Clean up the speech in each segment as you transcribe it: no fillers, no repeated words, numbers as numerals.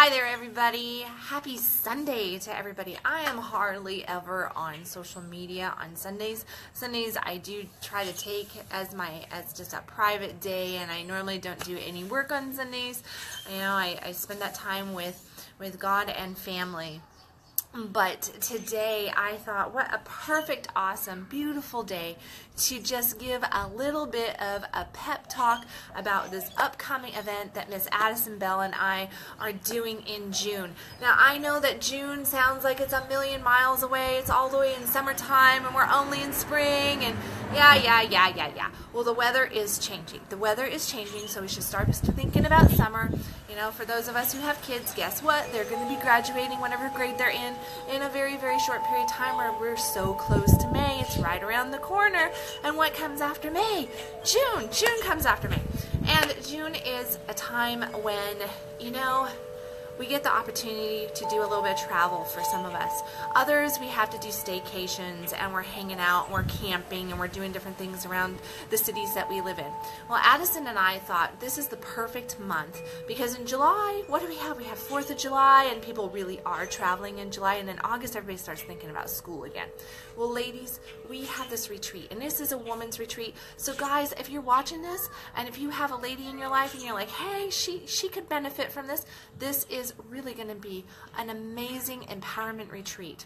Hi there, everybody. Happy Sunday to everybody. I am hardly ever on social media on Sundays. Sundays I do try to take as just a private day, and I normally don't do any work on Sundays. You know, I spend that time with God and family. But today I thought, what a perfect, awesome, beautiful day to just give a little bit of a pep talk about this upcoming event that Miss Addison Bell and I are doing in June. Now, I know that June sounds like it's a million miles away. It's all the way in summertime and we're only in spring and yeah. Well, the weather is changing. The weather is changing, so we should start thinking about summer. You know, for those of us who have kids, guess what? They're going to be graduating whatever grade they're in a very, very short period of time, where we're so close to May. It's right around the corner. And what comes after May? June. June comes after May. And June is a time when, you know, we get the opportunity to do a little bit of travel for some of us. Others, we have to do staycations and we're hanging out and we're camping and we're doing different things around the cities that we live in. Well, Addison and I thought this is the perfect month because in July, what do we have? We have 4th of July and people really are traveling in July, and in August everybody starts thinking about school again. Well, ladies, we have this retreat, and this is a woman's retreat. So guys, if you're watching this and if you have a lady in your life and you're like, hey, she could benefit from this, this is really going to be an amazing empowerment retreat.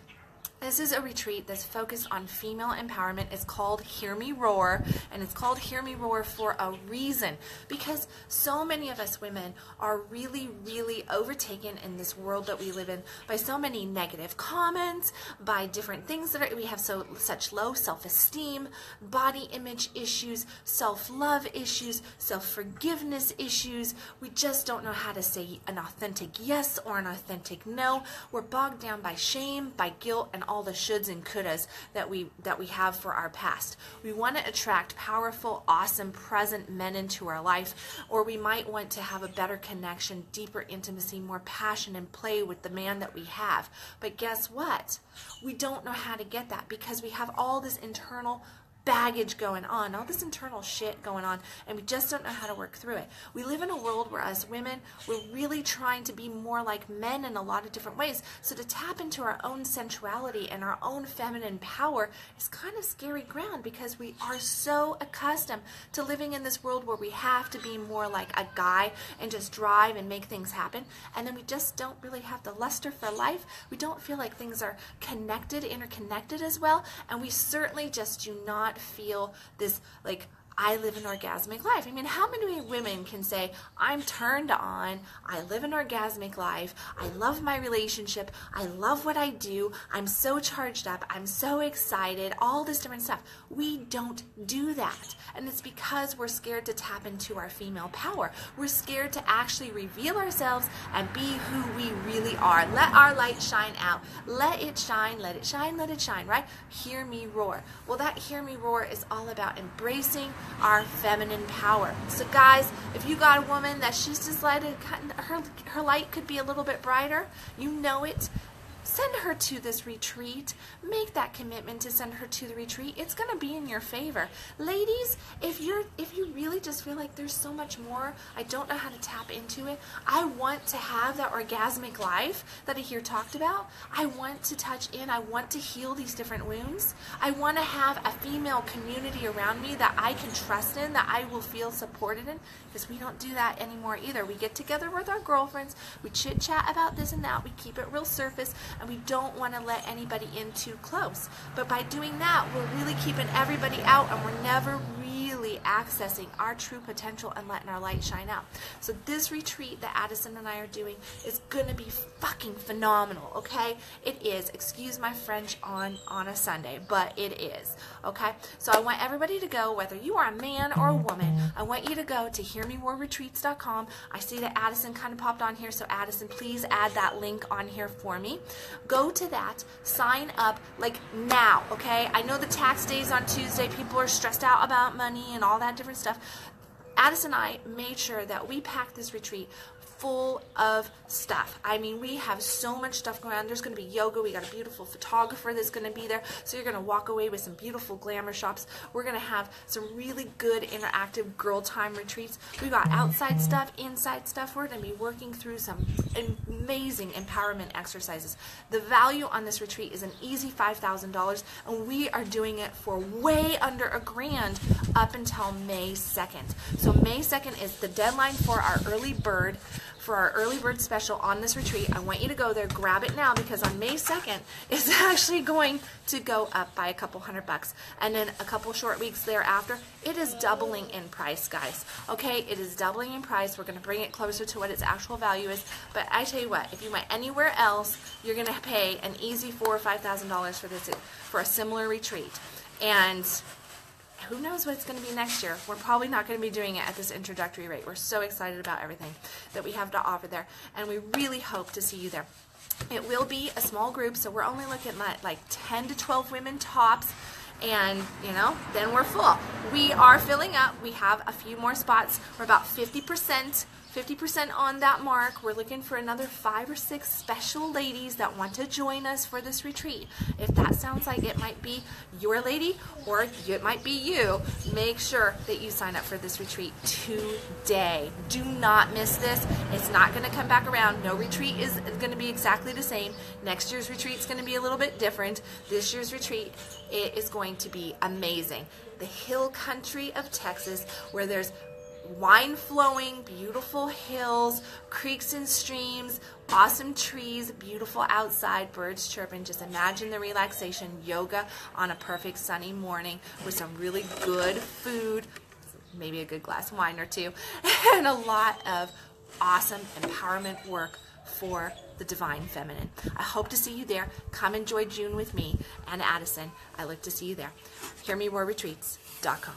This is a retreat that's focused on female empowerment. It's called Hear Me Roar, and it's called Hear Me Roar for a reason, because so many of us women are really, really overtaken in this world that we live in by so many negative comments, by different things that we have such low self-esteem, body image issues, self-love issues, self-forgiveness issues. We just don't know how to say an authentic yes or an authentic no. We're bogged down by shame, by guilt, and all the shoulds and couldas that we have for our past. We want to attract powerful, awesome, present men into our life, or we might want to have a better connection, deeper intimacy, more passion and play with the man that we have. But guess what? We don't know how to get that because we have all this internal baggage going on, all this internal shit going on, and we just don't know how to work through it. We live in a world where as women, we're really trying to be more like men in a lot of different ways. So to tap into our own sensuality and our own feminine power is kind of scary ground because we are so accustomed to living in this world where we have to be more like a guy and just drive and make things happen. And then we just don't really have the luster for life. We don't feel like things are connected, interconnected as well. And we certainly just do not feel this, like, I live an orgasmic life. I mean, how many women can say, I'm turned on, I live an orgasmic life, I love my relationship, I love what I do, I'm so charged up, I'm so excited, all this different stuff. We don't do that. And it's because we're scared to tap into our female power. We're scared to actually reveal ourselves and be who we really are. Let our light shine out. Let it shine, let it shine, let it shine, right? Hear me roar. Well, that hear me roar is all about embracing our feminine power. So guys, if you got a woman that she's decided her light could be a little bit brighter, you know it, send her to this retreat. Make that commitment to send her to the retreat. It's going to be in your favor. Ladies, if you really just feel like there's so much more, I don't know how to tap into it, I want to have that orgasmic life that I hear talked about. I want to touch in. I want to heal these different wounds. I want to have a female community around me that I can trust in, that I will feel supported in, because we don't do that anymore either. We get together with our girlfriends, we chit chat about this and that, we keep it real surface, and we don't want to let anybody in too close. But by doing that, we're really keeping everybody out, and we're never really accessing our true potential and letting our light shine out. So this retreat that Addison and I are doing is going to be fucking phenomenal, okay? It is. Excuse my French on a Sunday, but it is, okay? So I want everybody to go, whether you are a man or a woman, I want you to go to hearmeroarretreats.com. I see that Addison kind of popped on here, so Addison, please add that link on here for me. Go to that, sign up, like, now, okay? I know the tax day is on Tuesday. People are stressed out about money and all that different stuff. Addison and I made sure that we packed this retreat full of stuff. I mean, we have so much stuff going on. There's going to be yoga. We got a beautiful photographer that's going to be there. So you're going to walk away with some beautiful glamour shops. We're going to have some really good interactive girl time retreats. We got outside stuff, inside stuff. We're going to be working through some amazing empowerment exercises. The value on this retreat is an easy $5,000, and we are doing it for way under $1,000 up until May 2nd. So May 2nd is the deadline for our early bird special on this retreat. I want you to go there, grab it now, because on May 2nd it's actually going to go up by a couple $100, and then a couple short weeks thereafter it is doubling in price, guys. Okay, it is doubling in price. We're going to bring it closer to what its actual value is. But I tell you what, if you went anywhere else, you're going to pay an easy $4,000 or $5,000 for this, for a similar retreat. And who knows what it's going to be next year. We're probably not going to be doing it at this introductory rate. We're so excited about everything that we have to offer there, and we really hope to see you there. It will be a small group, so we're only looking at like 10 to 12 women tops, and you know, then we're full. We are filling up. We have a few more spots. We're about 50% on that mark. We're looking for another 5 or 6 special ladies that want to join us for this retreat. If that sounds like it might be your lady or it might be you, make sure that you sign up for this retreat today. Do not miss this. It's not going to come back around. No retreat is going to be exactly the same. Next year's retreat is going to be a little bit different. This year's retreat, it is going to be amazing. The hill country of Texas, where there's wine flowing, beautiful hills, creeks and streams, awesome trees, beautiful outside, birds chirping. Just imagine the relaxation, yoga on a perfect sunny morning with some really good food, maybe a good glass of wine or two, and a lot of awesome empowerment work for the divine feminine. I hope to see you there. Come enjoy June with me and Addison. I look to see you there. HearMeRoarRetreats.com.